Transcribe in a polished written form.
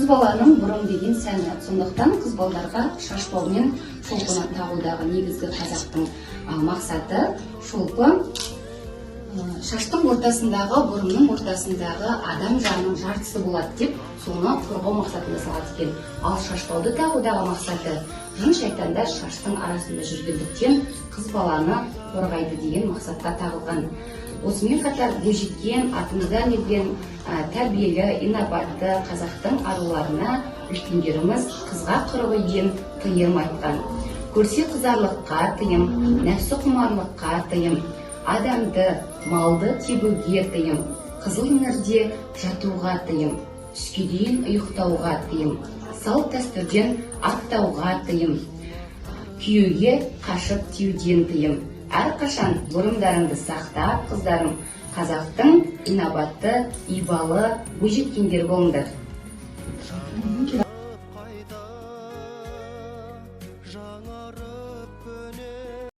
Қыз баланың бұрым деген сәні. Сондықтан қыз балаларға шашбау мен шолпыны тағудағы негізгі қазақтың мақсаты шолпы шаштың ортасындағы, бұрымның ортасындағы адам жанының жартысы болады деп, соны қорғау мақсатында салады екен. Ал шашбауды тағудағы мақсаты жын шайтандар шаштың арасында жүргендіктен қыз баланы қорғайды деген мақсатта тағылған. Осымен қатар бойжеткен, атымыздан келген тәрбиелі, инабатты қазақтың аруларына үлкендеріміз қызға қырғиын тыйым айтқан. Көрсе қызарлыққа тыйым, нәпсі құмарлыққа тыйым, адамды, малды тебуге тыйым, қызыл іңірде жатуға тыйым, түске дейін ұйықтауға тыйым, салт дәстүрден аттауға тыйым, күйеуге қашып тиюден тыйым. Әрқашан бұрымдарыңды сақтап, қыздарым, қазақтың инабатты, ибалы бойжеткендер болыңдар.